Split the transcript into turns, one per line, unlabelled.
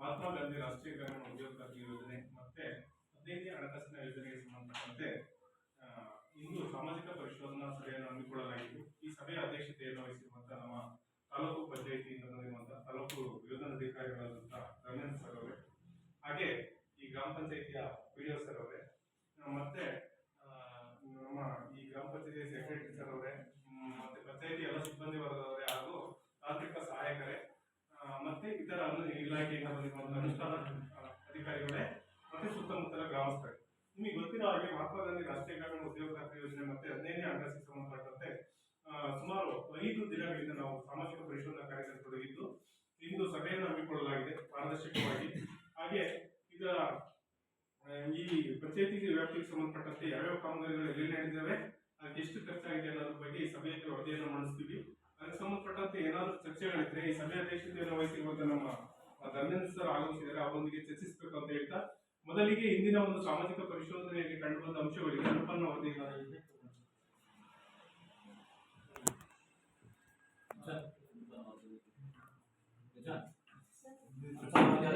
ಮಹಾತ್ಮ ಗಾಂಧಿ ರಾಷ್ಟ್ರೀಯ ಗ್ರಾಮೀಣ ಉದ್ಯೋಗಕ್ರಾಂತಿ ಯೋಜನೆ ಮತ್ತೆ 15ನೇ ಹಣಕಾಸಿನ ಯೋಜನೆಗೆ ಸಂಬಂಧಪಟ್ಟಂತೆ ಇಂದು ಸಾಮಾಜಿಕ ಪರಿಶೋಧನಾ ಸಭೆಯನ್ನು ಹಮ್ಮಿಕೊಳ್ಳಲಾಗಿದ್ದು, ಈ ಸಭೆಯ ಅಧ್ಯಕ್ಷತೆಯನ್ನು ವಹಿಸಿರುವಂತಹ ನಮ್ಮ ತಾಲೂಕು ಪಂಚಾಯಿತಿಯಿಂದ ಬಂದಿರುವಂತಹ ತಾಲೂಕು ಯೋಜನಾಧಿಕಾರಿಗಳಾದಂತಹ ರಮೇಶ್ ಸರ್ ಅವರೇ, ಹಾಗೆ ಈ ಗ್ರಾಮ ಪಂಚಾಯಿತಿಯ ಪಿಡಿಒ ಸರ್ ಅವರೇ, ಮತ್ತೆ ನಮ್ಮ ಈ ಗ್ರಾಮ ಪಂಚಾಯಿತಿ ಸೆಕ್ರೆಟರಿ ಸರ್ ಅವರೇ, ಮತ್ತೆ ಪಂಚಾಯಿತಿ ಎಲ್ಲ ಸಿಬ್ಬಂದಿ ವರ್ಗದವರೇ ಹಾಗೂ ತಾಂತ್ರಿಕ ಸಹಾಯಕರೇ, ಮತ್ತೆ ಇತರ ಇಲಾಖೆಯಿಂದ ಬಂದಿರುವಂತಹ ಅನುಷ್ಠಾನ ಅಧಿಕಾರಿಗಳೇ ಮತ್ತೆ ಸುತ್ತಮುತ್ತಲ ಗ್ರಾಮಸ್ಥರೇ, ನಿಮಗೆ ಗೊತ್ತಿರೋ ಹಾಗೆ ಮಹಾತ್ಮ ಗಾಂಧಿ ರಾಷ್ಟ್ರೀಯ ಗ್ರಾಮೀಣ ಉದ್ಯೋಗಕ್ರಾಂತಿ ಯೋಜನೆ ಮತ್ತೆ 15ನೇ ಹಣಕಾಸಿಗೆ ಸಂಬಂಧಪಟ್ಟಂತೆ ಸುಮಾರು 5 ದಿನಗಳಿಂದ ನಾವು ಸಾಮಾಜಿಕ ಪರಿಶೋಧನಾ ಕಾರ್ಯದಲ್ಲಿ ತೊಡಗಿದ್ದು ಇಂದು ಸಭೆಯನ್ನು ಹಮ್ಮಿಕೊಳ್ಳಲಾಗಿದೆ ಪಾರದರ್ಶಕವಾಗಿ. ಹಾಗೆ ಈಗ ಈ ಪಂಚಾಯತಿ ವ್ಯಾಪ್ತಿಗೆ ಸಂಬಂಧಪಟ್ಟಂತೆ ಯಾವ್ಯಾವ ಕಾಮಗಾರಿಗಳು ಎಲ್ಲಿ ನಡೆದಿದ್ದಾವೆ, ಅದಕ್ಕೆ ಎಷ್ಟು ಖರ್ಚಾಗಿದೆ ಅನ್ನೋದ್ರ ಬಗ್ಗೆ ಈ ಸಭೆಯಲ್ಲಿ ವರದಿಯನ್ನು ಮಂಡಿಸ್ತೀವಿ. ಅದಕ್ಕೆ ಸಂಬಂಧಪಟ್ಟಂತೆ ಏನಾದರೂ ಚರ್ಚೆಗಳಿದ್ರೆ ಈ ಸಭೆ ಅಧ್ಯಕ್ಷತೆಯನ್ನು ವಹಿಸಿರುವಂತಹ ನಮ್ಮ ಧರ್ಮೇಂದ್ರ ಸರ್ ಆಗಮಿಸಿದರೆ ಅವರೊಂದಿಗೆ ಚರ್ಚಿಸಬೇಕು ಅಂತ ಹೇಳ್ತಾ, ಮೊದಲಿಗೆ ಇಂದಿನ ಒಂದು ಸಾಮಾಜಿಕ ಪರಿಶೋಧನೆಯಲ್ಲಿ ಕಂಡುಬಂದ ಅಂಶಗಳಿಗೆ ಅನುಪನ್ನ ವರದಿಯನ್ನು